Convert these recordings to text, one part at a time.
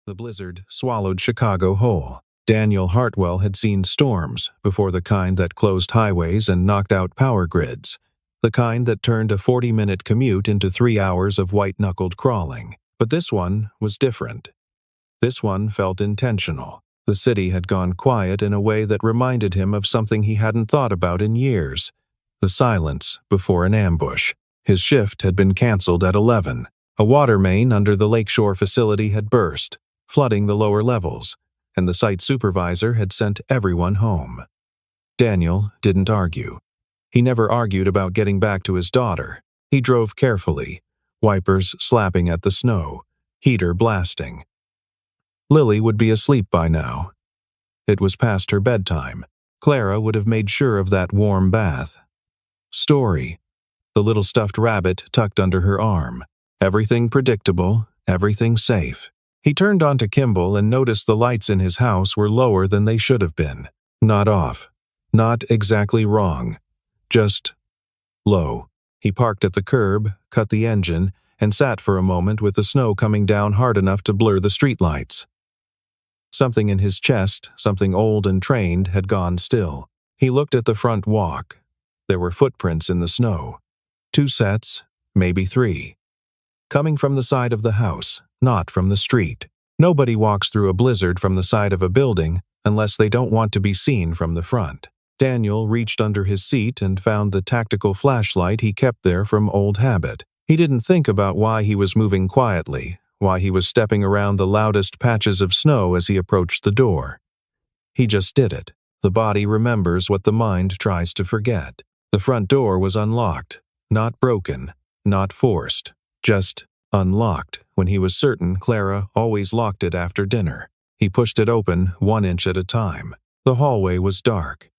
The blizzard swallowed Chicago whole. Daniel Hartwell had seen storms before, the kind that closed highways and knocked out power grids, the kind that turned a 40-minute commute into 3 hours of white-knuckled crawling. But this one was different. This one felt intentional. The city had gone quiet in a way that reminded him of something he hadn't thought about in years: the silence before an ambush. His shift had been canceled at 11. A water main under the lakeshore facility had burst, flooding the lower levels, and the site supervisor had sent everyone home. Daniel didn't argue. He never argued about getting back to his daughter. He drove carefully, wipers slapping at the snow, heater blasting. Lily would be asleep by now. It was past her bedtime. Clara would have made sure of that warm bath. Story. The little stuffed rabbit tucked under her arm. Everything predictable, everything safe. He turned onto Kimball and noticed the lights in his house were lower than they should have been. Not off. Not exactly wrong. Just low. He parked at the curb, cut the engine, and sat for a moment with the snow coming down hard enough to blur the streetlights. Something in his chest, something old and trained, had gone still. He looked at the front walk. There were footprints in the snow. 2 sets, maybe 3. Coming from the side of the house, not from the street. Nobody walks through a blizzard from the side of a building unless they don't want to be seen from the front. Daniel reached under his seat and found the tactical flashlight he kept there from old habit. He didn't think about why he was moving quietly, why he was stepping around the loudest patches of snow as he approached the door. He just did it. The body remembers what the mind tries to forget. The front door was unlocked, not broken, not forced. Just unlocked when he was certain Clara always locked it after dinner. He pushed it open 1 inch at a time. The hallway was dark.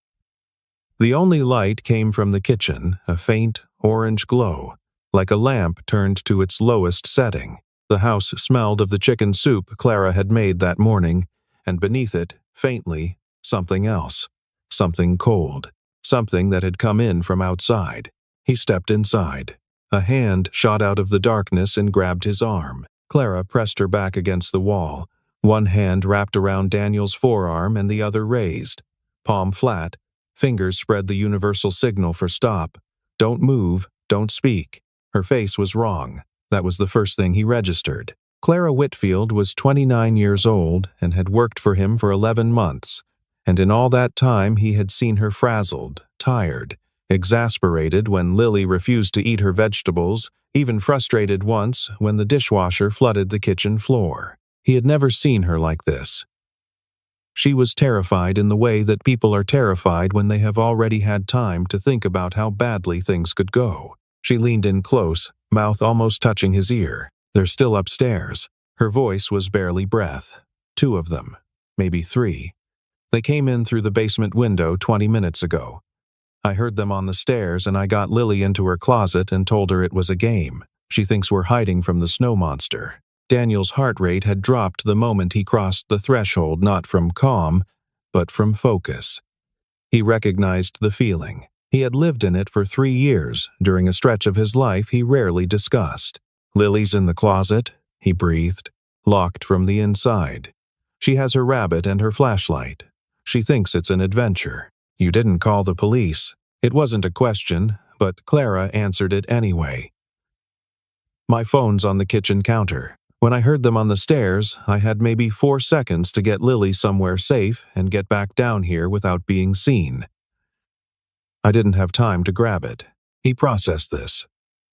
The only light came from the kitchen, a faint orange glow, like a lamp turned to its lowest setting. The house smelled of the chicken soup Clara had made that morning, and beneath it, faintly, something else. Something cold. Something that had come in from outside. He stepped inside. A hand shot out of the darkness and grabbed his arm. Clara pressed her back against the wall, one hand wrapped around Daniel's forearm and the other raised. Palm flat, fingers spread the universal signal for stop. Don't move, don't speak. Her face was wrong. That was the first thing he registered. Clara Whitfield was 29 years old and had worked for him for 11 months, and in all that time he had seen her frazzled, tired, exasperated when Lily refused to eat her vegetables, even frustrated once when the dishwasher flooded the kitchen floor. He had never seen her like this. She was terrified in the way that people are terrified when they have already had time to think about how badly things could go. She leaned in close, mouth almost touching his ear. They're still upstairs. Her voice was barely breath. 2 of them, maybe 3. They came in through the basement window 20 minutes ago. I heard them on the stairs and I got Lily into her closet and told her it was a game. She thinks we're hiding from the snow monster. Daniel's heart rate had dropped the moment he crossed the threshold, not from calm, but from focus. He recognized the feeling. He had lived in it for 3 years, during a stretch of his life he rarely discussed. Lily's in the closet, he breathed, locked from the inside. She has her rabbit and her flashlight. She thinks it's an adventure. You didn't call the police. It wasn't a question, but Clara answered it anyway. My phone's on the kitchen counter. When I heard them on the stairs, I had maybe 4 seconds to get Lily somewhere safe and get back down here without being seen. I didn't have time to grab it. He processed this.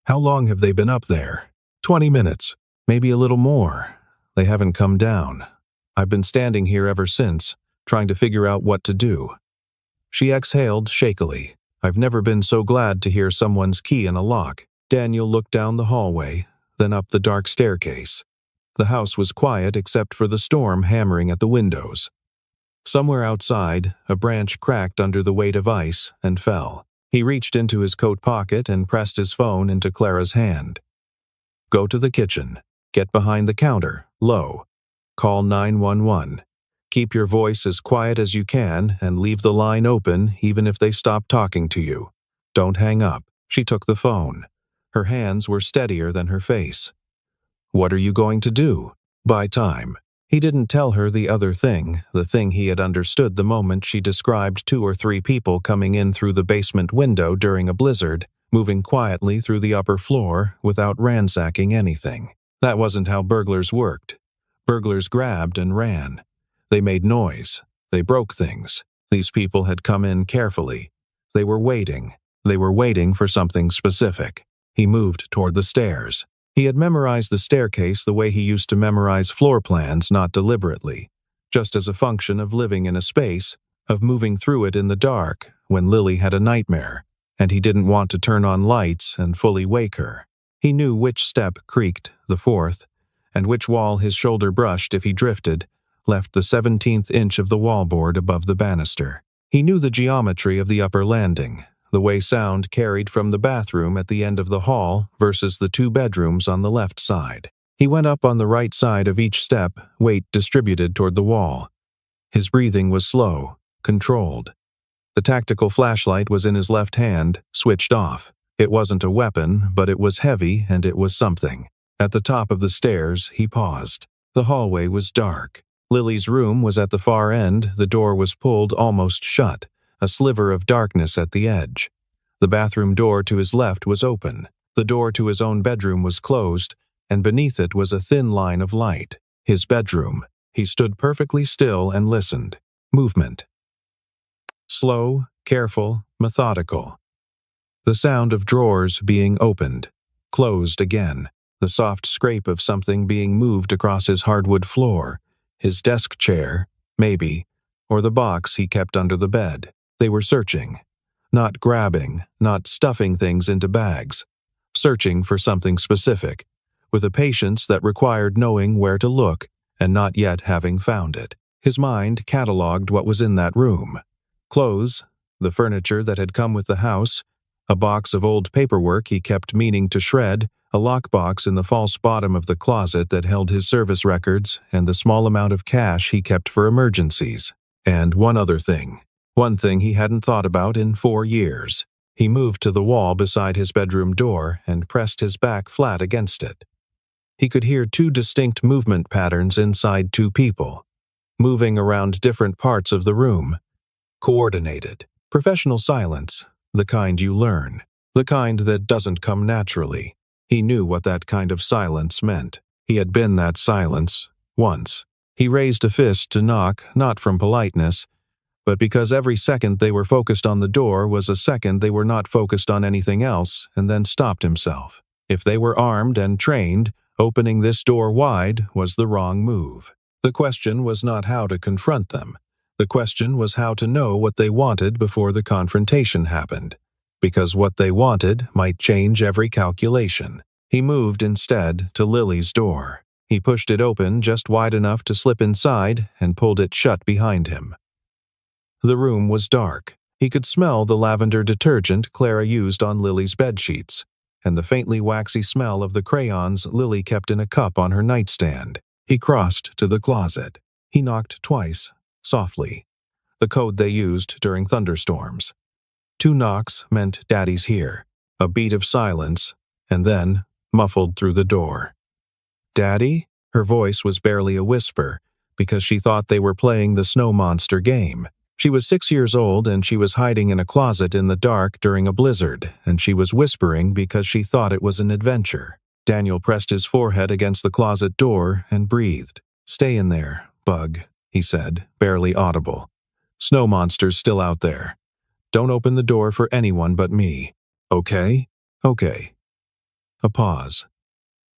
How long have they been up there? 20 minutes, maybe a little more. They haven't come down. I've been standing here ever since, trying to figure out what to do. She exhaled shakily. I've never been so glad to hear someone's key in a lock. Daniel looked down the hallway, then up the dark staircase. The house was quiet except for the storm hammering at the windows. Somewhere outside, a branch cracked under the weight of ice and fell. He reached into his coat pocket and pressed his phone into Clara's hand. Go to the kitchen. Get behind the counter, low. Call 911. Keep your voice as quiet as you can and leave the line open even if they stop talking to you. Don't hang up. She took the phone. Her hands were steadier than her face. What are you going to do? Buy time. He didn't tell her the other thing, the thing he had understood the moment she described 2 or 3 people coming in through the basement window during a blizzard, moving quietly through the upper floor without ransacking anything. That wasn't how burglars worked. Burglars grabbed and ran. They made noise. They broke things. These people had come in carefully. They were waiting. They were waiting for something specific. He moved toward the stairs. He had memorized the staircase the way he used to memorize floor plans, not deliberately, just as a function of living in a space, of moving through it in the dark when Lily had a nightmare, and he didn't want to turn on lights and fully wake her. He knew which step creaked, the 4th, and which wall his shoulder brushed if he drifted, left the 17th inch of the wallboard above the banister. He knew the geometry of the upper landing, the way sound carried from the bathroom at the end of the hall versus the 2 bedrooms on the left side. He went up on the right side of each step, weight distributed toward the wall. His breathing was slow, controlled. The tactical flashlight was in his left hand, switched off. It wasn't a weapon, but it was heavy and it was something. At the top of the stairs, he paused. The hallway was dark. Lily's room was at the far end, the door was pulled almost shut, a sliver of darkness at the edge. The bathroom door to his left was open. The door to his own bedroom was closed, and beneath it was a thin line of light. His bedroom. He stood perfectly still and listened. Movement. Slow, careful, methodical. The sound of drawers being opened, closed again, the soft scrape of something being moved across his hardwood floor, his desk chair, maybe, or the box he kept under the bed. They were searching. Not grabbing, not stuffing things into bags. Searching for something specific, with a patience that required knowing where to look and not yet having found it. His mind catalogued what was in that room. Clothes, the furniture that had come with the house, a box of old paperwork he kept meaning to shred, a lockbox in the false bottom of the closet that held his service records, and the small amount of cash he kept for emergencies. And one other thing. One thing he hadn't thought about in 4 years. He moved to the wall beside his bedroom door and pressed his back flat against it. He could hear 2 distinct movement patterns inside 2 people, moving around different parts of the room. Coordinated. Professional silence, the kind you learn, the kind that doesn't come naturally. He knew what that kind of silence meant. He had been that silence, once. He raised a fist to knock, not from politeness, but because every second they were focused on the door was a second they were not focused on anything else, and then stopped himself. If they were armed and trained, opening this door wide was the wrong move. The question was not how to confront them. The question was how to know what they wanted before the confrontation happened, because what they wanted might change every calculation. He moved instead to Lily's door. He pushed it open just wide enough to slip inside and pulled it shut behind him. The room was dark. He could smell the lavender detergent Clara used on Lily's bedsheets, and the faintly waxy smell of the crayons Lily kept in a cup on her nightstand. He crossed to the closet. He knocked twice, softly, the code they used during thunderstorms. 2 knocks meant Daddy's here, a beat of silence, and then, muffled through the door. Daddy? Her voice was barely a whisper, because she thought they were playing the snow monster game. She was 6 years old and she was hiding in a closet in the dark during a blizzard, and she was whispering because she thought it was an adventure. Daniel pressed his forehead against the closet door and breathed. "Stay in there, Bug," he said, barely audible. "Snow monster's still out there. Don't open the door for anyone but me. Okay? Okay." A pause.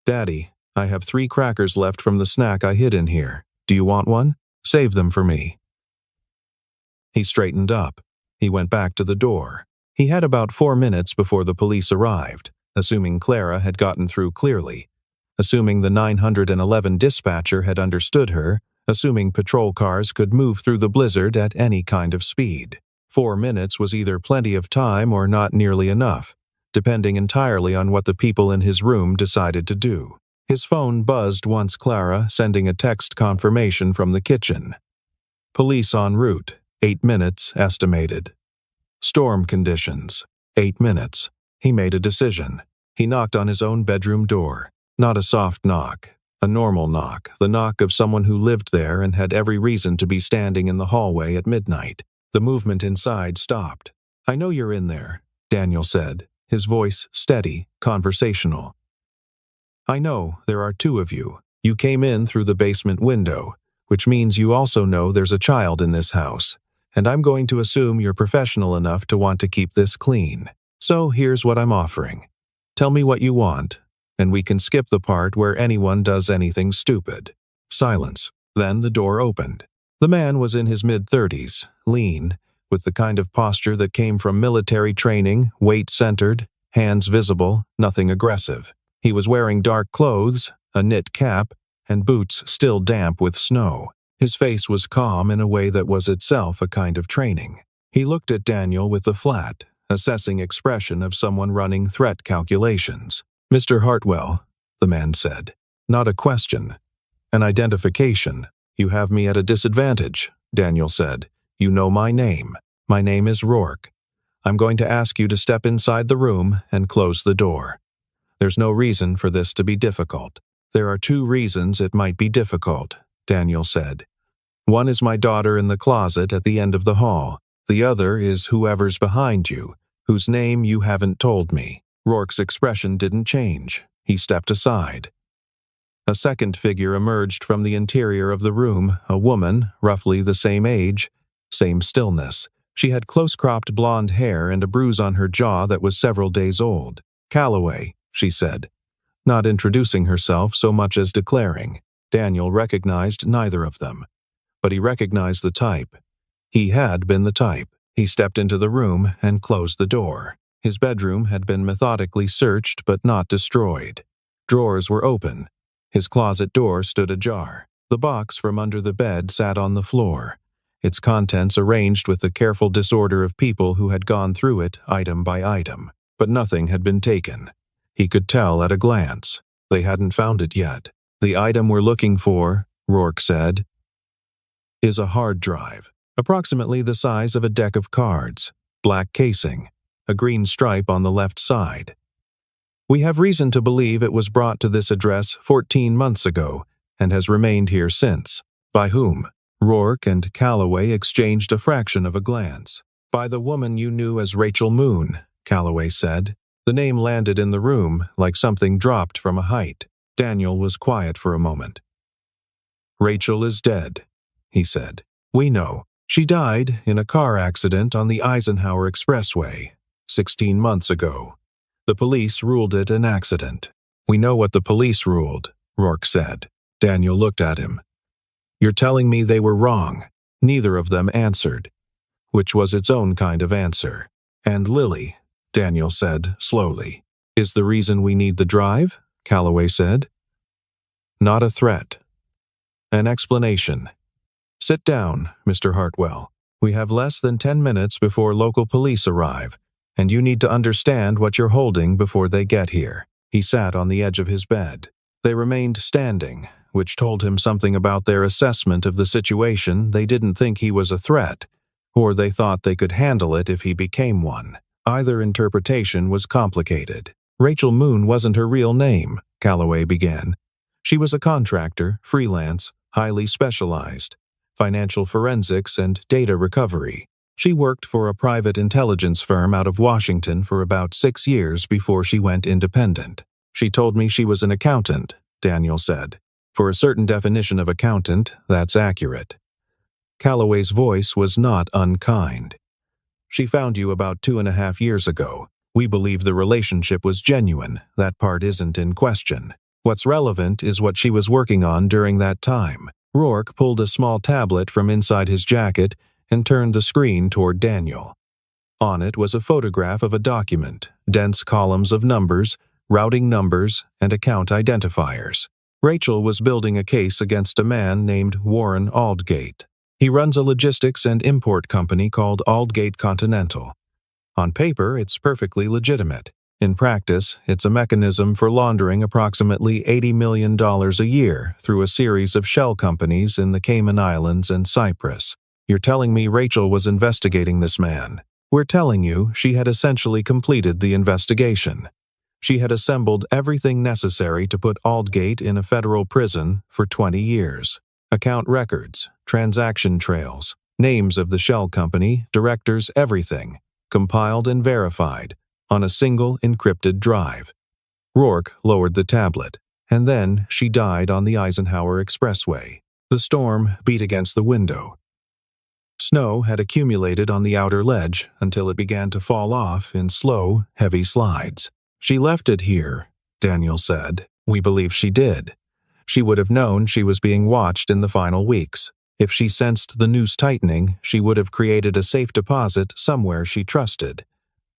"Daddy, I have 3 crackers left from the snack I hid in here. Do you want one? Save them for me." He straightened up. He went back to the door. He had about 4 minutes before the police arrived, assuming Clara had gotten through clearly, assuming the 911 dispatcher had understood her, assuming patrol cars could move through the blizzard at any kind of speed. 4 minutes was either plenty of time or not nearly enough, depending entirely on what the people in his room decided to do. His phone buzzed once Clara, sending a text confirmation from the kitchen. Police en route. 8 minutes estimated. Storm conditions. 8 minutes. He made a decision. He knocked on his own bedroom door. Not a soft knock. A normal knock, the knock of someone who lived there and had every reason to be standing in the hallway at midnight. The movement inside stopped. "I know you're in there," Daniel said, his voice steady, conversational. "I know there are two of you. You came in through the basement window, which means you also know there's a child in this house, and I'm going to assume you're professional enough to want to keep this clean. So here's what I'm offering. Tell me what you want, and we can skip the part where anyone does anything stupid." Silence. Then the door opened. The man was in his mid-30s, lean, with the kind of posture that came from military training, weight-centered, hands visible, nothing aggressive. He was wearing dark clothes, a knit cap, and boots still damp with snow. His face was calm in a way that was itself a kind of training. He looked at Daniel with the flat, assessing expression of someone running threat calculations. "Mr. Hartwell," the man said. "Not a question. An identification." "You have me at a disadvantage," Daniel said. "You know my name. My name is Rourke. I'm going to ask you to step inside the room and close the door. There's no reason for this to be difficult." "There are two reasons it might be difficult," Daniel said. "One is my daughter in the closet at the end of the hall. The other is whoever's behind you, whose name you haven't told me." Rourke's expression didn't change. He stepped aside. A second figure emerged from the interior of the room, a woman, roughly the same age, same stillness. She had close-cropped blonde hair and a bruise on her jaw that was several days old. "Calloway," she said, not introducing herself so much as declaring. Daniel recognized neither of them, but he recognized the type. He had been the type. He stepped into the room and closed the door. His bedroom had been methodically searched but not destroyed. Drawers were open. His closet door stood ajar. The box from under the bed sat on the floor, its contents arranged with the careful disorder of people who had gone through it item by item. But nothing had been taken. He could tell at a glance. They hadn't found it yet. "The item we're looking for," Rourke said, "is a hard drive, approximately the size of a deck of cards, black casing, a green stripe on the left side. We have reason to believe it was brought to this address 14 months ago and has remained here since." "By whom?" Rourke and Calloway exchanged a fraction of a glance. "By the woman you knew as Rachel Moon," Calloway said. The name landed in the room like something dropped from a height. Daniel was quiet for a moment. "Rachel is dead," he said. "We know. She died in a car accident on the Eisenhower Expressway 16 months ago. The police ruled it an accident." "We know what the police ruled," Rourke said. Daniel looked at him. "You're telling me they were wrong?" Neither of them answered, which was its own kind of answer. "And Lily," Daniel said slowly, "is the reason we need the drive?" Calloway said. "Not a threat. An explanation. Sit down, Mr. Hartwell. We have less than 10 minutes before local police arrive, and you need to understand what you're holding before they get here." He sat on the edge of his bed. They remained standing, which told him something about their assessment of the situation. They didn't think he was a threat, or they thought they could handle it if he became one. Either interpretation was complicated. "Rachel Moon wasn't her real name," Calloway began. "She was a contractor, freelance, highly specialized, financial forensics and data recovery. She worked for a private intelligence firm out of Washington for about 6 years before she went independent. She told me she was an accountant," Daniel said. "For a certain definition of accountant, that's accurate." Calloway's voice was not unkind. "She found you about 2.5 years ago. We believe the relationship was genuine. That part isn't in question. What's relevant is what she was working on during that time." Rourke pulled a small tablet from inside his jacket and turned the screen toward Daniel. On it was a photograph of a document, dense columns of numbers, routing numbers, and account identifiers. Rachel was building a case against a man named Warren Aldgate. He runs a logistics and import company called Aldgate Continental. On paper, it's perfectly legitimate. In practice, it's a mechanism for laundering approximately $80 million a year through a series of shell companies in the Cayman Islands and Cyprus. "You're telling me Rachel was investigating this man. We're telling you she had essentially completed the investigation. She had assembled everything necessary to put Aldgate in a federal prison for 20 years. Account records, transaction trails, names of the shell company, directors, everything, compiled and verified, on a single encrypted drive. Rourke lowered the tablet, and then she died on the Eisenhower Expressway. The storm beat against the window. Snow had accumulated on the outer ledge until it began to fall off in slow, heavy slides. "She left it here," Daniel said. "We believe she did. She would have known she was being watched in the final weeks. If she sensed the noose tightening, she would have created a safe deposit somewhere she trusted.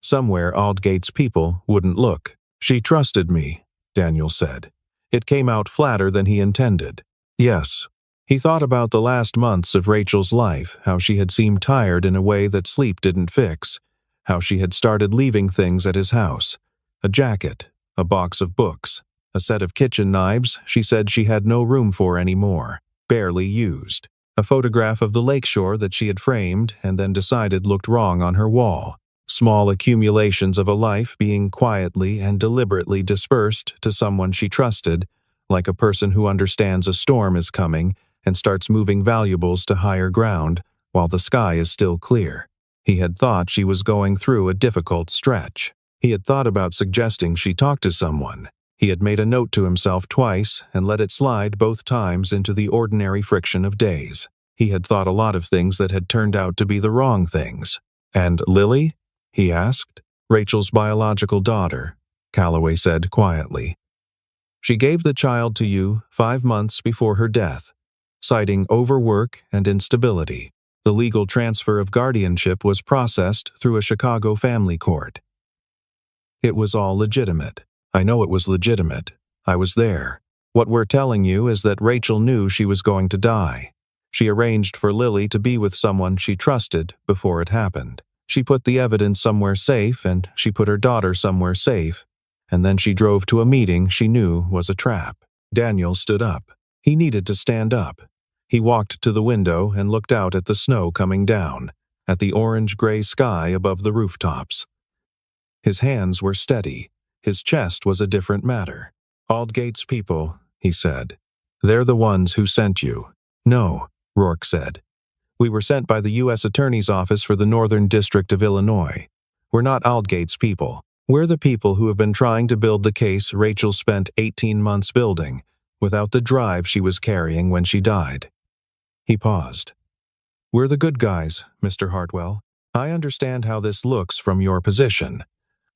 Somewhere Aldgate's people wouldn't look. She trusted me," Daniel said. It came out flatter than he intended. Yes. He thought about the last months of Rachel's life, how she had seemed tired in a way that sleep didn't fix, how she had started leaving things at his house. A jacket, a box of books, a set of kitchen knives she said she had no room for anymore, barely used. A photograph of the lakeshore that she had framed and then decided looked wrong on her wall. Small accumulations of a life being quietly and deliberately dispersed to someone she trusted, like a person who understands a storm is coming and starts moving valuables to higher ground while the sky is still clear. He had thought she was going through a difficult stretch. He had thought about suggesting she talk to someone. He had made a note to himself twice and let it slide both times into the ordinary friction of days. He had thought a lot of things that had turned out to be the wrong things. "And Lily?" he asked. "Rachel's biological daughter," Calloway said quietly. "She gave the child to you 5 months before her death, citing overwork and instability. The legal transfer of guardianship was processed through a Chicago family court. It was all legitimate. I know it was legitimate. I was there. What we're telling you is that Rachel knew she was going to die. She arranged for Lily to be with someone she trusted before it happened. She put the evidence somewhere safe, and she put her daughter somewhere safe, and then she drove to a meeting she knew was a trap." Daniel stood up. He needed to stand up. He walked to the window and looked out at the snow coming down, at the orange-gray sky above the rooftops. His hands were steady. His chest was a different matter. "Aldgate's people," he said. "They're the ones who sent you." "No," Rourke said. "We were sent by the U.S. Attorney's Office for the Northern District of Illinois. We're not Aldgate's people. We're the people who have been trying to build the case Rachel spent 18 months building, without the drive she was carrying when she died." He paused. "We're the good guys, Mr. Hartwell. I understand how this looks from your position.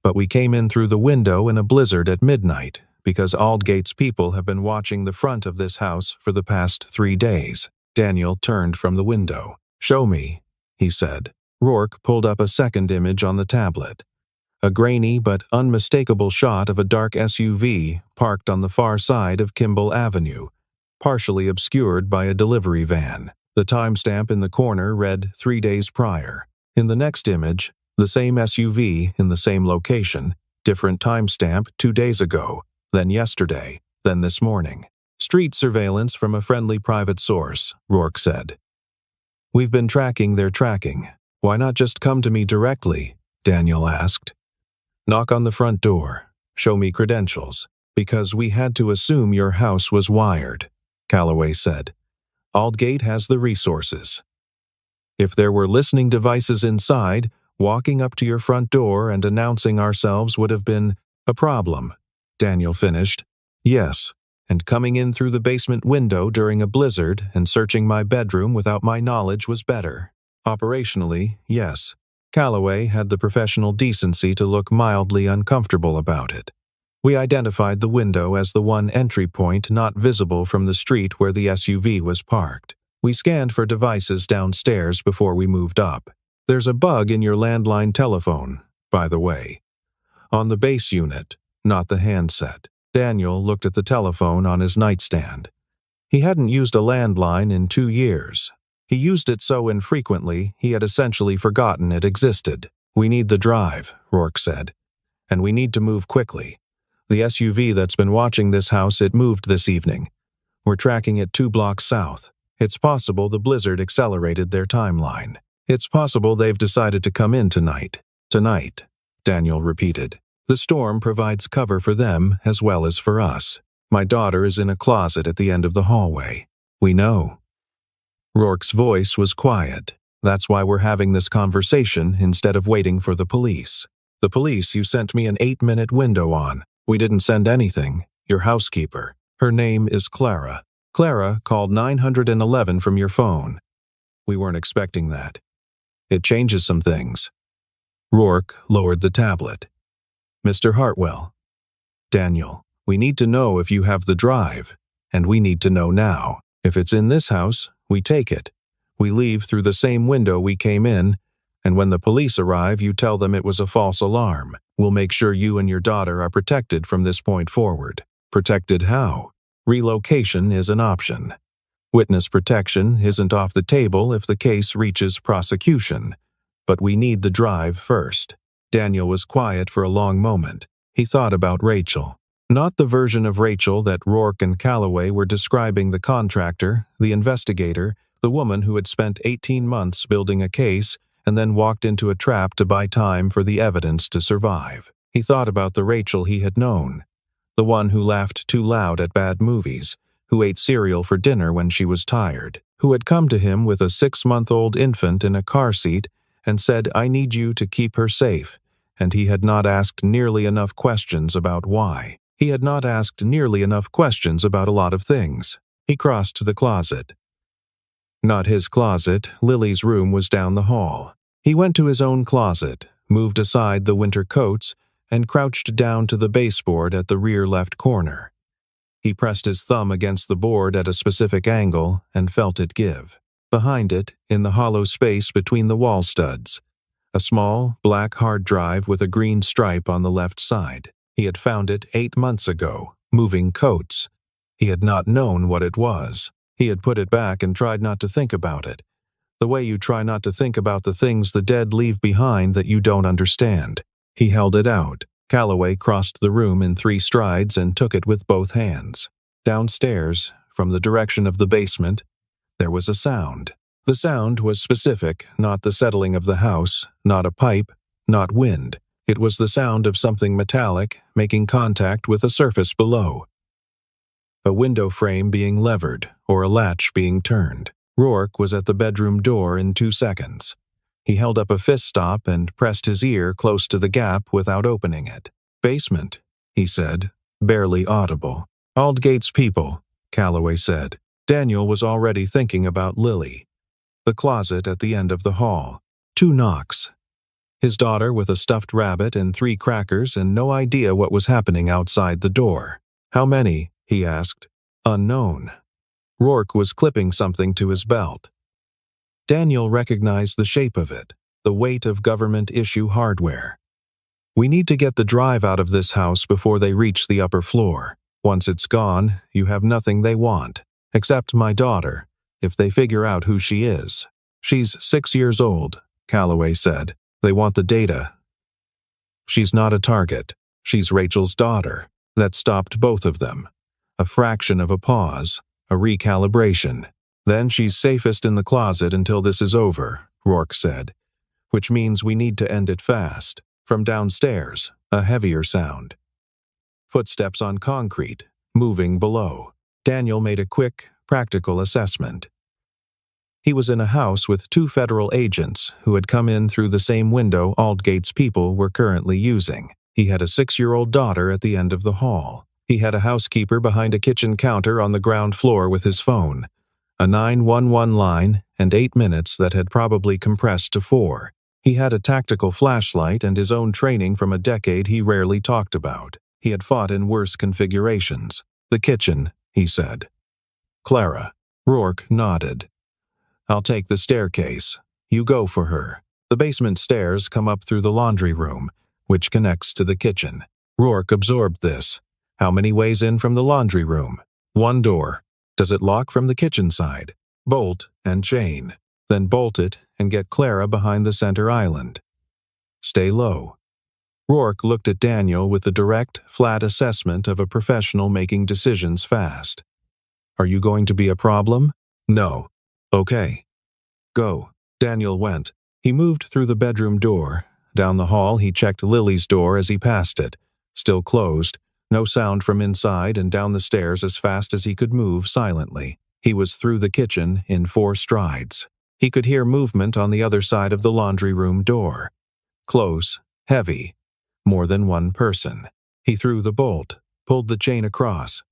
But we came in through the window in a blizzard at midnight, because Aldgate's people have been watching the front of this house for the past 3 days. Daniel turned from the window. "Show me," he said. Rourke pulled up a second image on the tablet. A grainy but unmistakable shot of a dark SUV parked on the far side of Kimball Avenue, partially obscured by a delivery van. The timestamp in the corner read 3 days prior. In the next image, the same SUV in the same location, different timestamp 2 days ago, then yesterday, then this morning. "Street surveillance from a friendly private source," Rourke said. "We've been tracking their tracking. Why not just come to me directly?" Daniel asked. "Knock on the front door. Show me credentials. Because we had to assume your house was wired," Calloway said. "Aldgate has the resources. If there were listening devices inside, walking up to your front door and announcing ourselves would have been a problem," Daniel finished. "Yes, and coming in through the basement window during a blizzard and searching my bedroom without my knowledge was better. Operationally, yes." Calloway had the professional decency to look mildly uncomfortable about it. "We identified the window as the one entry point not visible from the street where the SUV was parked. We scanned for devices downstairs before we moved up. There's a bug in your landline telephone, by the way. On the base unit, not the handset." Daniel looked at the telephone on his nightstand. He hadn't used a landline in 2 years. He used it so infrequently he had essentially forgotten it existed. "We need the drive," Rourke said. "And we need to move quickly. The SUV that's been watching this house, it moved this evening. We're tracking it 2 blocks south. It's possible the blizzard accelerated their timeline. It's possible they've decided to come in tonight." "Tonight," Daniel repeated. The storm provides cover for them as well as for us. My daughter is in a closet at the end of the hallway. We know. Rourke's voice was quiet. That's why we're having this conversation instead of waiting for the police. The police you sent me an 8-minute window on. We didn't send anything. Your housekeeper. Her name is Clara. Clara called 911 from your phone. We weren't expecting that. It changes some things. Rourke lowered the tablet. Mr. Hartwell. Daniel, we need to know if you have the drive, and we need to know now. If it's in this house, we take it. We leave through the same window we came in, and when the police arrive, you tell them it was a false alarm. We'll make sure you and your daughter are protected from this point forward. Protected how? Relocation is an option. Witness protection isn't off the table if the case reaches prosecution. But we need the drive first. Daniel was quiet for a long moment. He thought about Rachel. Not the version of Rachel that Rourke and Calloway were describing: the contractor, the investigator, the woman who had spent 18 months building a case and then walked into a trap to buy time for the evidence to survive. He thought about the Rachel he had known. The one who laughed too loud at bad movies, who ate cereal for dinner when she was tired, who had come to him with a 6-month-old infant in a car seat and said, "I need you to keep her safe," and he had not asked nearly enough questions about why. He had not asked nearly enough questions about a lot of things. He crossed to the closet. Not his closet, Lily's room was down the hall. He went to his own closet, moved aside the winter coats, and crouched down to the baseboard at the rear left corner. He pressed his thumb against the board at a specific angle and felt it give. Behind it, in the hollow space between the wall studs, a small, black hard drive with a green stripe on the left side. He had found it 8 months ago, moving coats. He had not known what it was. He had put it back and tried not to think about it. The way you try not to think about the things the dead leave behind that you don't understand. He held it out. Calloway crossed the room in 3 strides and took it with both hands. Downstairs, from the direction of the basement, there was a sound. The sound was specific, not the settling of the house, not a pipe, not wind. It was the sound of something metallic making contact with a surface below. A window frame being levered or a latch being turned. Rourke was at the bedroom door in 2 seconds. He held up a fist stop and pressed his ear close to the gap without opening it. "Basement," he said, barely audible. "Aldgate's people," Calloway said. Daniel was already thinking about Lily. The closet at the end of the hall. 2 knocks. His daughter with a stuffed rabbit and 3 crackers and no idea what was happening outside the door. "How many?" he asked. "Unknown." Rourke was clipping something to his belt. Daniel recognized the shape of it, the weight of government-issue hardware. "We need to get the drive out of this house before they reach the upper floor. Once it's gone, you have nothing they want, except my daughter, if they figure out who she is. She's 6 years old," Calloway said. "They want the data. She's not a target. She's Rachel's daughter." That stopped both of them. A fraction of a pause, a recalibration. "Then she's safest in the closet until this is over," Rourke said. "Which means we need to end it fast." From downstairs, a heavier sound. Footsteps on concrete, moving below. Daniel made a quick, practical assessment. He was in a house with 2 federal agents who had come in through the same window Aldgate's people were currently using. He had a 6-year-old daughter at the end of the hall. He had a housekeeper behind a kitchen counter on the ground floor with his phone. A 911 line and 8 minutes that had probably compressed to 4. He had a tactical flashlight and his own training from a decade he rarely talked about. He had fought in worse configurations. "The kitchen," he said. "Clara." Rourke nodded. "I'll take the staircase. You go for her. The basement stairs come up through the laundry room, which connects to the kitchen." Rourke absorbed this. "How many ways in from the laundry room?" "1 door. Does it lock from the kitchen side?" "Bolt and chain. Then bolt it and get Clara behind the center island. Stay low." Rourke looked at Daniel with the direct, flat assessment of a professional making decisions fast. "Are you going to be a problem?" "No." "Okay. Go." Daniel went. He moved through the bedroom door, Down the hall, he checked Lily's door as he passed it. Still closed. No sound from inside, and down the stairs as fast as he could move silently. He was through the kitchen in 4 strides. He could hear movement on the other side of the laundry room door. Close, heavy. More than one person. He threw the bolt, pulled the chain across,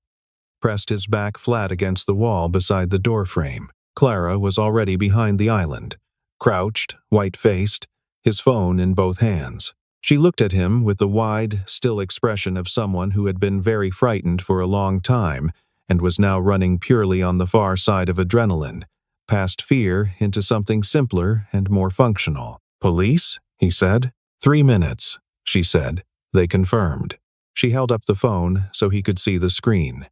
pressed his back flat against the wall beside the doorframe. Clara was already behind the island, crouched, white-faced, his phone in both hands. She looked at him with the wide, still expression of someone who had been very frightened for a long time and was now running purely on the far side of adrenaline, past fear into something simpler and more functional. "Police?" he said. "3 minutes," she said. They confirmed. She held up the phone so he could see the screen.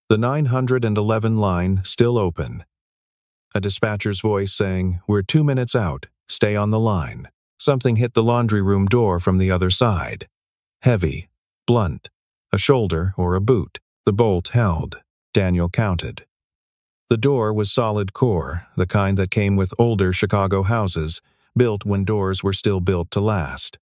The 911 line still open. A dispatcher's voice saying, "We're 2 minutes out. Stay on the line." Something hit the laundry room door from the other side. Heavy, blunt, a shoulder or a boot. The bolt held. Daniel counted. The door was solid core, the kind that came with older Chicago houses, built when doors were still built to last.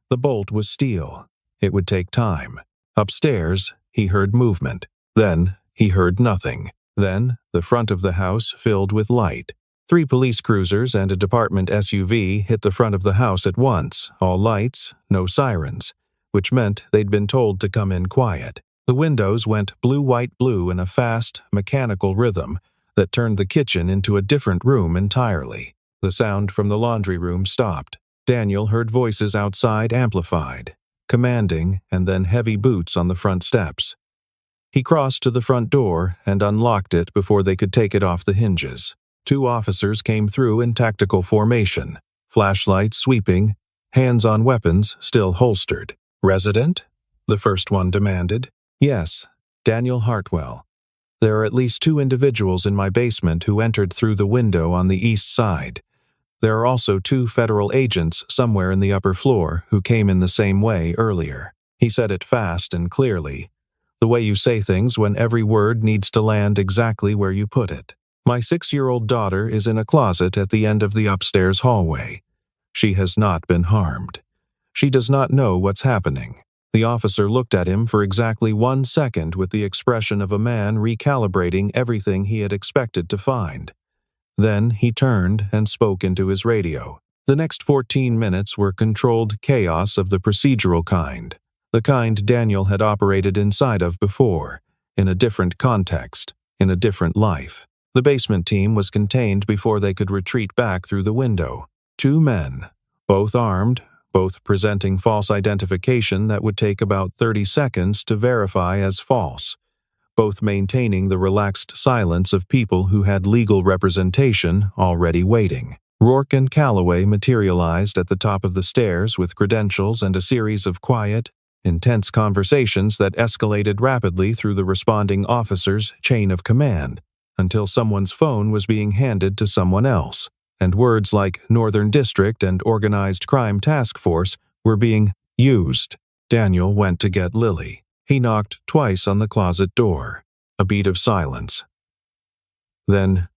The bolt was steel. It would take time. Upstairs, he heard movement. Then, he heard nothing. Then, the front of the house filled with light. 3 police cruisers and a department SUV hit the front of the house at once, all lights, no sirens, which meant they'd been told to come in quiet. The windows went blue-white-blue in a fast, mechanical rhythm that turned the kitchen into a different room entirely. The sound from the laundry room stopped. Daniel heard voices outside amplified, commanding, and then heavy boots on the front steps. He crossed to the front door and unlocked it before they could take it off the hinges. 2 officers came through in tactical formation, flashlights sweeping, hands on weapons still holstered. "Resident?" the first one demanded. "Yes, Daniel Hartwell. There are at least 2 individuals in my basement who entered through the window on the east side. There are also 2 federal agents somewhere in the upper floor who came in the same way earlier." He said it fast and clearly, the way you say things when every word needs to land exactly where you put it. "My 6-year-old daughter is in a closet at the end of the upstairs hallway. She has not been harmed. She does not know what's happening." The officer looked at him for exactly 1 second with the expression of a man recalibrating everything he had expected to find. Then he turned and spoke into his radio. The next 14 minutes were controlled chaos of the procedural kind, the kind Daniel had operated inside of before, in a different context, in a different life. The basement team was contained before they could retreat back through the window. 2 men, both armed, both presenting false identification that would take about 30 seconds to verify as false, both maintaining the relaxed silence of people who had legal representation already waiting. Rourke and Calloway materialized at the top of the stairs with credentials and a series of quiet, intense conversations that escalated rapidly through the responding officer's chain of command, until someone's phone was being handed to someone else, and words like Northern District and Organized Crime Task Force were being used. Daniel went to get Lily. He knocked twice on the closet door. A beat of silence. Then,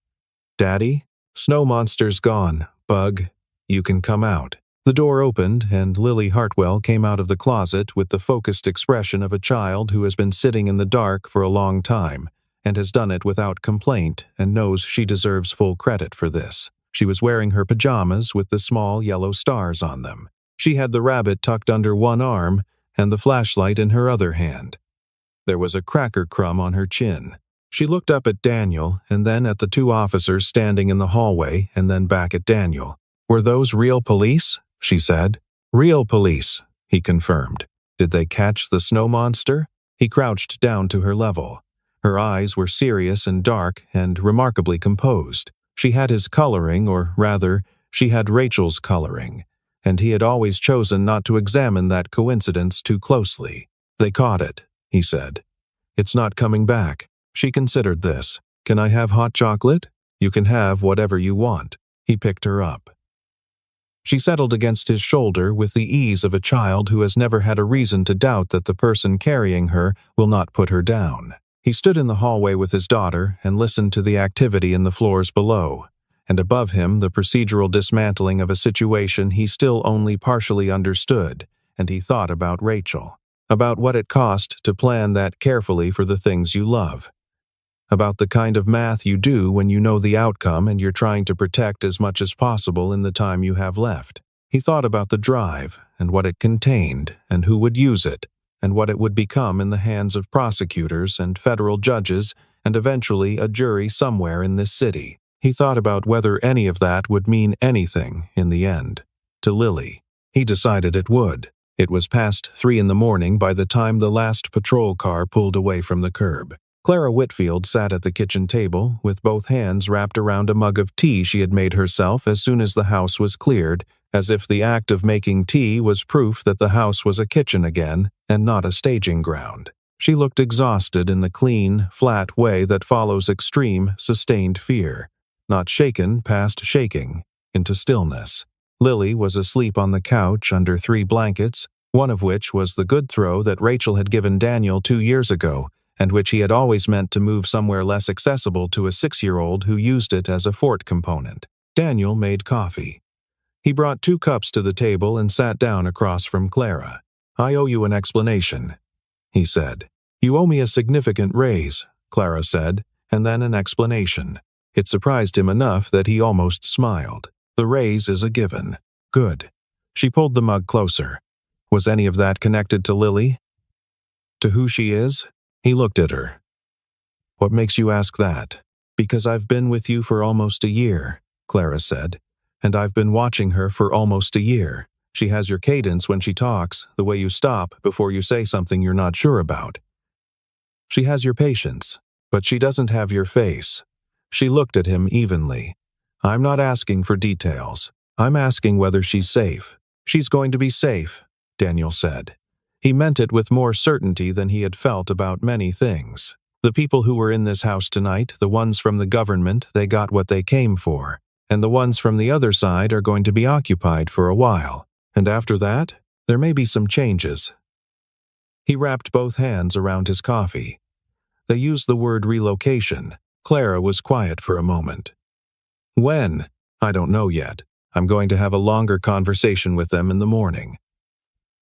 "Daddy? Snow monster's gone. Bug, you can come out." The door opened, and Lily Hartwell came out of the closet with the focused expression of a child who has been sitting in the dark for a long time, and has done it without complaint and knows she deserves full credit for this. She was wearing her pajamas with the small yellow stars on them. She had the rabbit tucked under one arm and the flashlight in her other hand. There was a cracker crumb on her chin. She looked up at Daniel and then at the 2 officers standing in the hallway and then back at Daniel. "Were those real police?" she said. "Real police," he confirmed. "Did they catch the snow monster?" He crouched down to her level. Her eyes were serious and dark and remarkably composed. She had his coloring, or rather, she had Rachel's coloring, and he had always chosen not to examine that coincidence too closely. "They caught it," he said. "It's not coming back." She considered this. "Can I have hot chocolate?" "You can have whatever you want." He picked her up. She settled against his shoulder with the ease of a child who has never had a reason to doubt that the person carrying her will not put her down. He stood in the hallway with his daughter and listened to the activity in the floors below, and above him the procedural dismantling of a situation he still only partially understood, and he thought about Rachel, about what it cost to plan that carefully for the things you love, about the kind of math you do when you know the outcome and you're trying to protect as much as possible in the time you have left. He thought about the drive, and what it contained, and who would use it, and what it would become in the hands of prosecutors and federal judges, and eventually a jury somewhere in this city. He thought about whether any of that would mean anything in the end. To Lily. He decided it would. It was past 3 in the morning by the time the last patrol car pulled away from the curb. Clara Whitfield sat at the kitchen table, with both hands wrapped around a mug of tea she had made herself as soon as the house was cleared, as if the act of making tea was proof that the house was a kitchen again, and not a staging ground. She looked exhausted in the clean, flat way that follows extreme, sustained fear, not shaken past shaking, into stillness. Lily was asleep on the couch under 3 blankets, one of which was the good throw that Rachel had given Daniel 2 years ago, and which he had always meant to move somewhere less accessible to a 6-year-old who used it as a fort component. Daniel made coffee. He brought 2 cups to the table and sat down across from Clara. "I owe you an explanation," he said. "You owe me a significant raise," Clara said, and then an explanation. It surprised him enough that he almost smiled. "The raise is a given." "Good." She pulled the mug closer. "Was any of that connected to Lily? To who she is?" He looked at her. "What makes you ask that?" "Because I've been with you for almost a year," Clara said. "And I've been watching her for almost a year. She has your cadence when she talks, the way you stop before you say something you're not sure about. She has your patience, but she doesn't have your face." She looked at him evenly. "I'm not asking for details. I'm asking whether she's safe." "She's going to be safe," Daniel said. He meant it with more certainty than he had felt about many things. "The people who were in this house tonight, the ones from the government, they got what they came for. And the ones from the other side are going to be occupied for a while. And after that, there may be some changes." He wrapped both hands around his coffee. They used the word relocation. Clara was quiet for a moment. "When? I don't know yet. I'm going to have a longer conversation with them in the morning.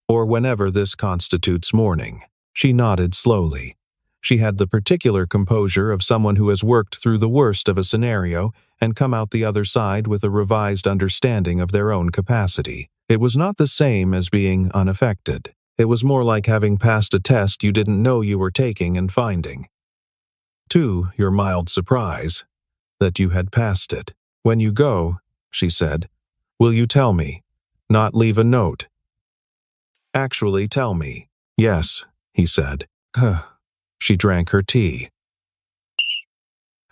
Or whenever this constitutes morning." She nodded slowly. She had the particular composure of someone who has worked through the worst of a scenario and come out the other side with a revised understanding of their own capacity. It was not the same as being unaffected. It was more like having passed a test you didn't know you were taking and finding, to your mild surprise, that you had passed it. "When you go," she said, "will you tell me? Not leave a note. Actually tell me." "Yes," he said. She drank her tea.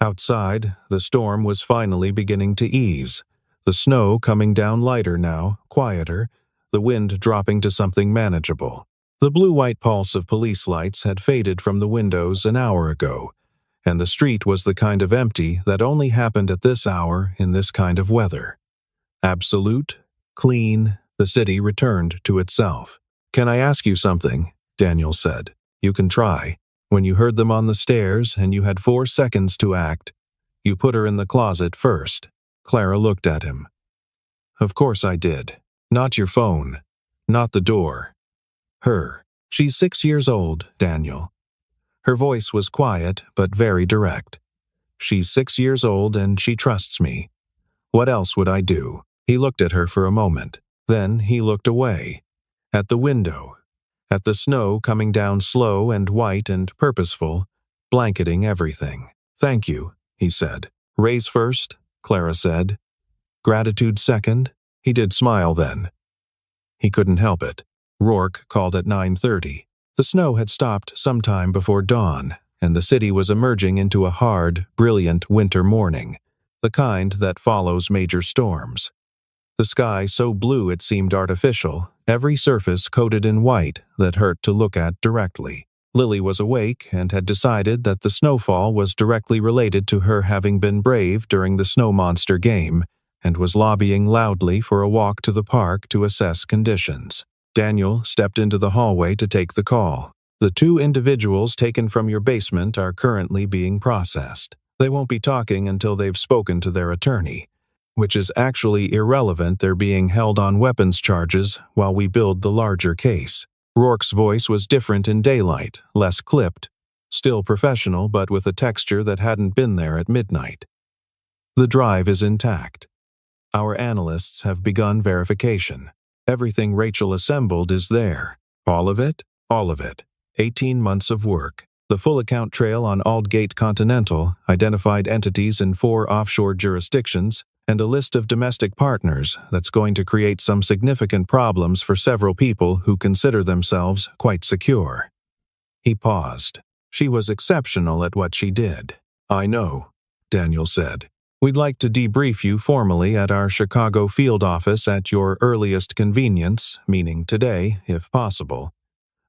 Outside, the storm was finally beginning to ease, the snow coming down lighter now, quieter, the wind dropping to something manageable. The blue-white pulse of police lights had faded from the windows an hour ago, and the street was the kind of empty that only happened at this hour in this kind of weather. Absolute, clean, the city returned to itself. "Can I ask you something?" Daniel said. "You can try. When you heard them on the stairs and you had 4 seconds to act, you put her in the closet first." Clara looked at him. "Of course I did. Not your phone. Not the door. Her. She's 6 years old, Daniel." Her voice was quiet but very direct. "She's 6 years old and she trusts me. What else would I do?" He looked at her for a moment. Then he looked away. At the window. At the snow coming down slow and white and purposeful, blanketing everything. "Thank you," he said. "Raise first," Clara said. "Gratitude second." He did smile then. He couldn't help it. Rourke called at 9:30. The snow had stopped sometime before dawn, and the city was emerging into a hard, brilliant winter morning, the kind that follows major storms. The sky so blue it seemed artificial, every surface coated in white that hurt to look at directly. Lily was awake and had decided that the snowfall was directly related to her having been brave during the snow monster game, and was lobbying loudly for a walk to the park to assess conditions. Daniel stepped into the hallway to take the call. "The 2 individuals taken from your basement are currently being processed. They won't be talking until they've spoken to their attorney. which is actually irrelevant. They're being held on weapons charges while we build the larger case. Rourke's voice was different in daylight, less clipped, still professional but with a texture that hadn't been there at midnight. The drive is intact. Our analysts have begun verification. Everything Rachel assembled is there. All of it? All of it. 18 months of work. The full account trail on Aldgate Continental, identified entities in 4 offshore jurisdictions, and a list of domestic partners that's going to create some significant problems for several people who consider themselves quite secure. He paused. She was exceptional at what she did. I know, Daniel said. We'd like to debrief you formally at our Chicago field office at your earliest convenience, meaning today, if possible.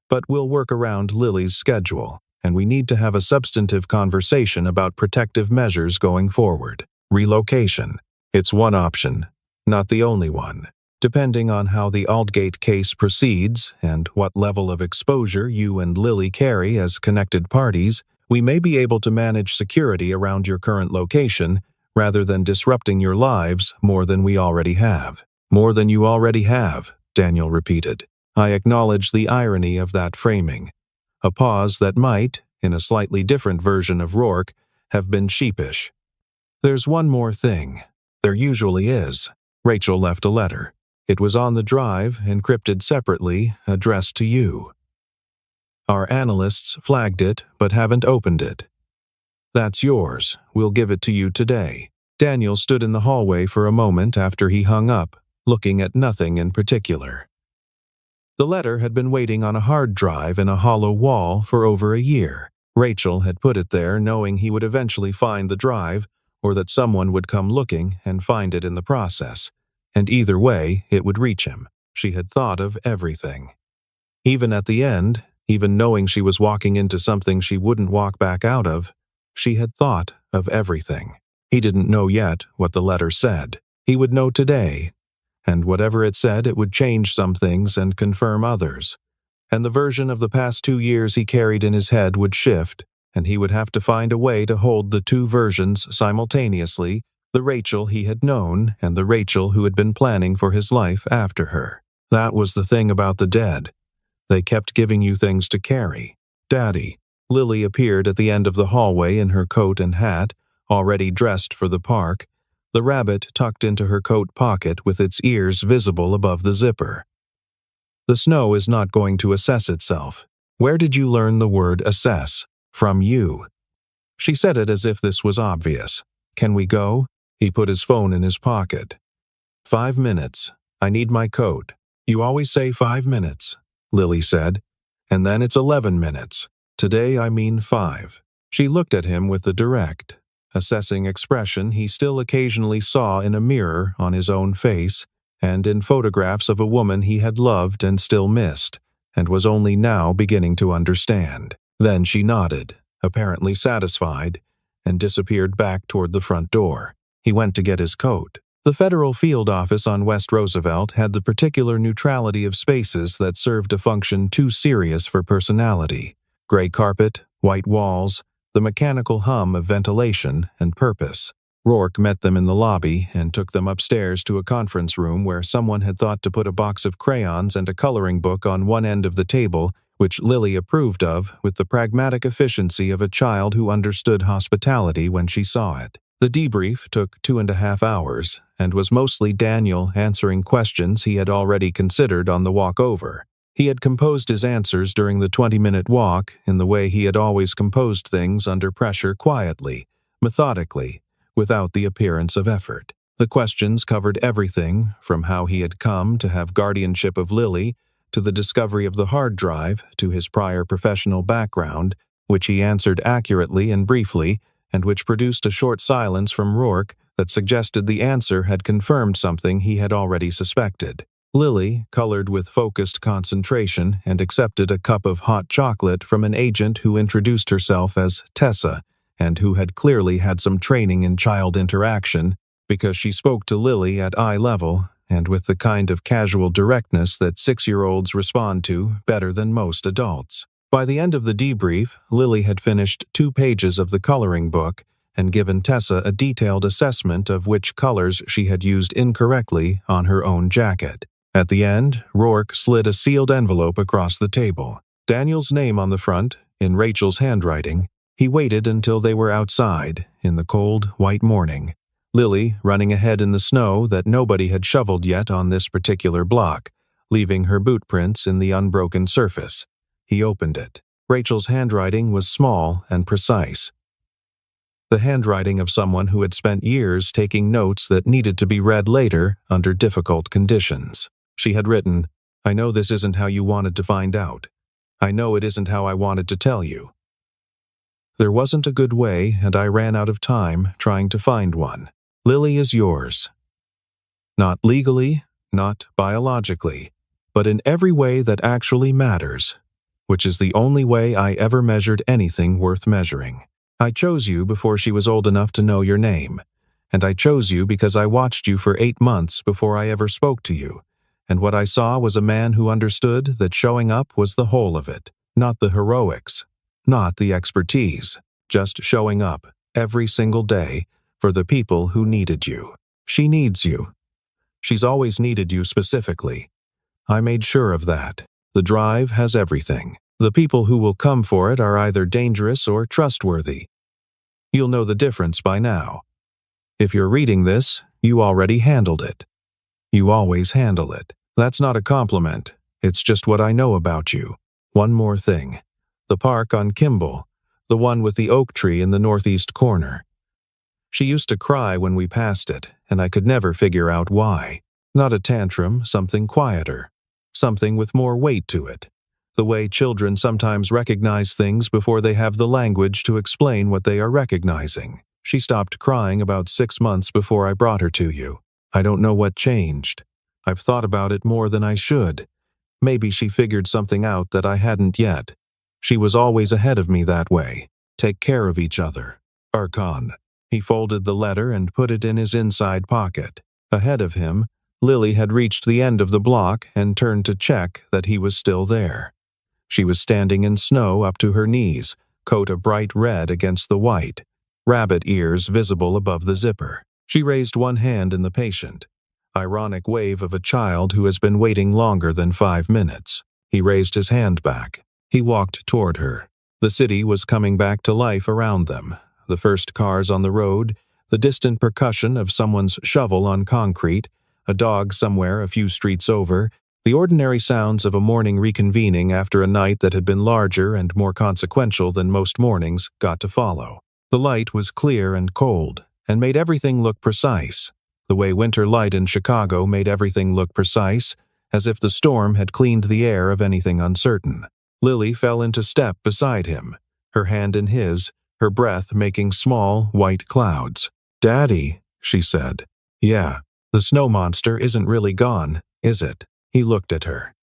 But we'll work around Lily's schedule, and we need to have a substantive conversation about protective measures going forward. Relocation. It's one option, not the only one. Depending on how the Aldgate case proceeds and what level of exposure you and Lily carry as connected parties, we may be able to manage security around your current location rather than disrupting your lives more than we already have. More than you already have, Daniel repeated. I acknowledge the irony of that framing. A pause that might, in a slightly different version of Rourke, have been sheepish. There's one more thing. There usually is. Rachel left a letter. It was on the drive, encrypted separately, addressed to you. Our analysts flagged it, but haven't opened it. That's yours. We'll give it to you today. Daniel stood in the hallway for a moment after he hung up, looking at nothing in particular. The letter had been waiting on a hard drive in a hollow wall for over a year. Rachel had put it there knowing he would eventually find the drive, or that someone would come looking and find it in the process. And either way, it would reach him. She had thought of everything. Even at the end, even knowing she was walking into something she wouldn't walk back out of, she had thought of everything. He didn't know yet what the letter said. He would know today. And whatever it said, it would change some things and confirm others. And the version of the past 2 years he carried in his head would shift, and he would have to find a way to hold the 2 versions simultaneously, the Rachel he had known and the Rachel who had been planning for his life after her. That was the thing about the dead. They kept giving you things to carry. Daddy. Lily appeared at the end of the hallway in her coat and hat, already dressed for the park, the rabbit tucked into her coat pocket with its ears visible above the zipper. The snow is not going to assess itself. Where did you learn the word assess? From you. She said it as if this was obvious. Can we go? He put his phone in his pocket. 5 minutes. I need my coat. You always say 5 minutes, Lily said. And then it's 11 minutes. Today I mean 5. She looked at him with the direct, assessing expression he still occasionally saw in a mirror on his own face and in photographs of a woman he had loved and still missed, and was only now beginning to understand. Then she nodded, apparently satisfied, and disappeared back toward the front door. He went to get his coat. The federal field office on West Roosevelt had the particular neutrality of spaces that served a function too serious for personality. Gray carpet, white walls, the mechanical hum of ventilation and purpose. Rourke met them in the lobby and took them upstairs to a conference room where someone had thought to put a box of crayons and a coloring book on one end of the table, which Lily approved of with the pragmatic efficiency of a child who understood hospitality when she saw it. The debrief took 2.5 hours and was mostly Daniel answering questions he had already considered on the walk over. He had composed his answers during the 20-minute walk in the way he had always composed things under pressure, quietly, methodically, without the appearance of effort. The questions covered everything from how he had come to have guardianship of Lily, to the discovery of the hard drive, to his prior professional background, which he answered accurately and briefly, and which produced a short silence from Rourke that suggested the answer had confirmed something he had already suspected. Lily colored with focused concentration and accepted a cup of hot chocolate from an agent who introduced herself as Tessa, and who had clearly had some training in child interaction, because she spoke to Lily at eye level and with the kind of casual directness that 6-year-olds respond to better than most adults. By the end of the debrief, Lily had finished 2 pages of the coloring book and given Tessa a detailed assessment of which colors she had used incorrectly on her own jacket. At the end, Rourke slid a sealed envelope across the table. Daniel's name on the front, in Rachel's handwriting. He waited until they were outside, in the cold, white morning. Lily running ahead in the snow that nobody had shoveled yet on this particular block, leaving her boot prints in the unbroken surface. He opened it. Rachel's handwriting was small and precise. The handwriting of someone who had spent years taking notes that needed to be read later under difficult conditions. She had written, "I know this isn't how you wanted to find out. I know it isn't how I wanted to tell you. There wasn't a good way, and I ran out of time trying to find one. Lily is yours. Not legally, not biologically, but in every way that actually matters, which is the only way I ever measured anything worth measuring. I chose you before she was old enough to know your name, and I chose you because I watched you for 8 months before I ever spoke to you, and what I saw was a man who understood that showing up was the whole of it, not the heroics, not the expertise, just showing up, every single day, for the people who needed you. She needs you. She's always needed you specifically. I made sure of that. The drive has everything. The people who will come for it are either dangerous or trustworthy. You'll know the difference by now. If you're reading this, you already handled it. You always handle it. That's not a compliment. It's just what I know about you. One more thing. The park on Kimball, the one with the oak tree in the northeast corner. She used to cry when we passed it, and I could never figure out why. Not a tantrum, something quieter. Something with more weight to it. The way children sometimes recognize things before they have the language to explain what they are recognizing. She stopped crying about 6 months before I brought her to you. I don't know what changed. I've thought about it more than I should. Maybe she figured something out that I hadn't yet. She was always ahead of me that way. Take care of each other. Archon. He folded the letter and put it in his inside pocket. Ahead of him, Lily had reached the end of the block and turned to check that he was still there. She was standing in snow up to her knees, coat a bright red against the white, rabbit ears visible above the zipper. She raised one hand in the patient. Ironic wave of a child who has been waiting longer than 5 minutes. He raised his hand back. He walked toward her. The city was coming back to life around them. The first cars on the road, the distant percussion of someone's shovel on concrete, a dog somewhere a few streets over, the ordinary sounds of a morning reconvening after a night that had been larger and more consequential than most mornings got to follow. The light was clear and cold, and made everything look precise. The way winter light in Chicago made everything look precise, as if the storm had cleaned the air of anything uncertain. Lily fell into step beside him, her hand in his, her breath making small, white clouds. "Daddy," she said. "Yeah, the snow monster isn't really gone, is it?" He looked at her.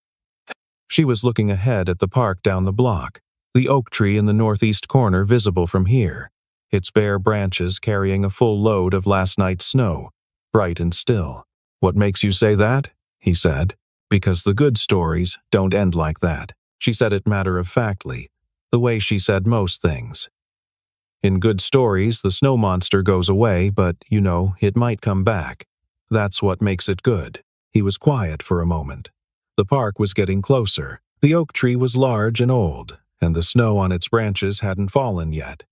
She was looking ahead at the park down the block, the oak tree in the northeast corner visible from here, its bare branches carrying a full load of last night's snow, bright and still. "What makes you say that?" he said. "Because the good stories don't end like that." She said it matter-of-factly, the way she said most things. In good stories, the snow monster goes away, but, you know, it might come back. That's what makes it good. He was quiet for a moment. The park was getting closer. The oak tree was large and old, and the snow on its branches hadn't fallen yet,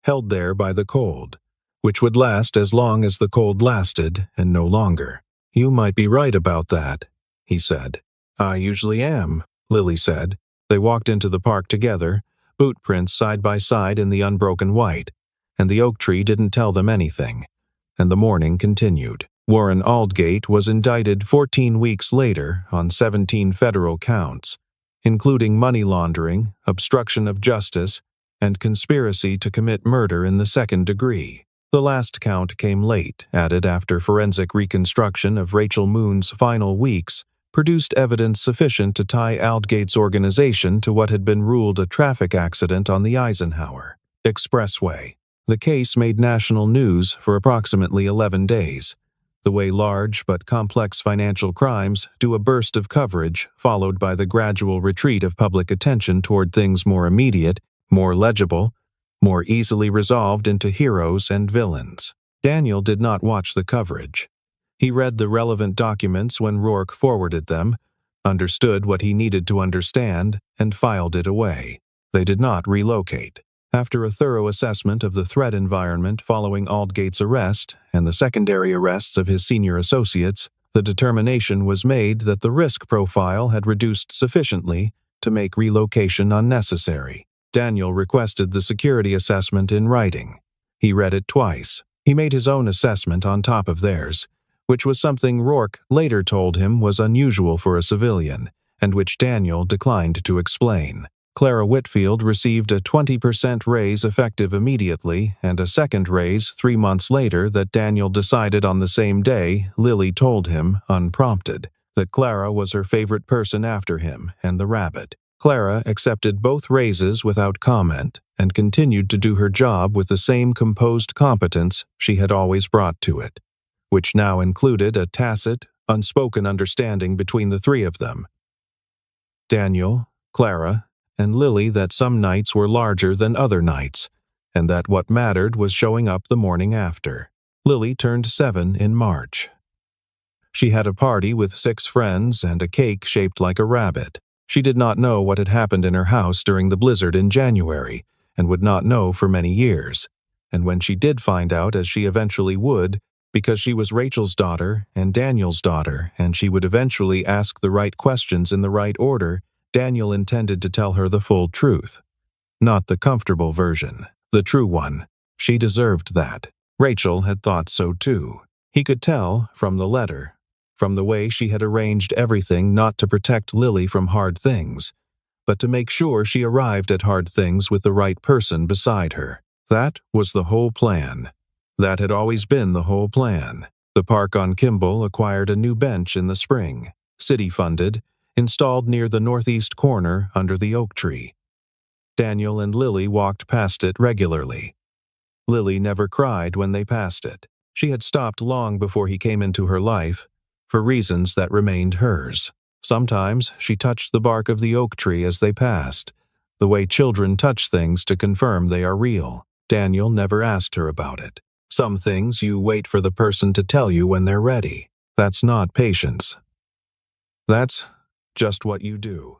held there by the cold, which would last as long as the cold lasted, and no longer. "You might be right about that," he said. "I usually am," Lily said. They walked into the park together, boot prints side by side in the unbroken white, and the oak tree didn't tell them anything. And the morning continued. Warren Aldgate was indicted 14 weeks later on 17 federal counts, including money laundering, obstruction of justice, and conspiracy to commit murder in the second degree. The last count came late, added after forensic reconstruction of Rachel Moon's final weeks produced evidence sufficient to tie Aldgate's organization to what had been ruled a traffic accident on the Eisenhower Expressway. The case made national news for approximately 11 days, the way large but complex financial crimes do a burst of coverage followed by the gradual retreat of public attention toward things more immediate, more legible, more easily resolved into heroes and villains. Daniel did not watch the coverage. He read the relevant documents when Rourke forwarded them, understood what he needed to understand, and filed it away. They did not relocate. After a thorough assessment of the threat environment following Aldgate's arrest and the secondary arrests of his senior associates, the determination was made that the risk profile had reduced sufficiently to make relocation unnecessary. Daniel requested the security assessment in writing. He read it twice. He made his own assessment on top of theirs, which was something Rourke later told him was unusual for a civilian, and which Daniel declined to explain. Clara Whitfield received a 20% raise effective immediately and a second raise 3 months later that Daniel decided on the same day. Lily told him, unprompted, that Clara was her favorite person after him and the rabbit. Clara accepted both raises without comment and continued to do her job with the same composed competence she had always brought to it, which now included a tacit, unspoken understanding between the three of them, Daniel, Clara, and Lily, that some nights were larger than other nights, and that what mattered was showing up the morning after. Lily turned 7 in March. She had a party with 6 friends and a cake shaped like a rabbit. She did not know what had happened in her house during the blizzard in January, and would not know for many years. And when she did find out, as she eventually would, because she was Rachel's daughter and Daniel's daughter, and she would eventually ask the right questions in the right order, Daniel intended to tell her the full truth. Not the comfortable version, the true one. She deserved that. Rachel had thought so too. He could tell from the letter, from the way she had arranged everything, not to protect Lily from hard things, but to make sure she arrived at hard things with the right person beside her. That was the whole plan. That had always been the whole plan. The park on Kimball acquired a new bench in the spring, city-funded, installed near the northeast corner under the oak tree. Daniel and Lily walked past it regularly. Lily never cried when they passed it. She had stopped long before he came into her life, for reasons that remained hers. Sometimes she touched the bark of the oak tree as they passed, the way children touch things to confirm they are real. Daniel never asked her about it. Some things you wait for the person to tell you when they're ready. That's not patience. That's just what you do.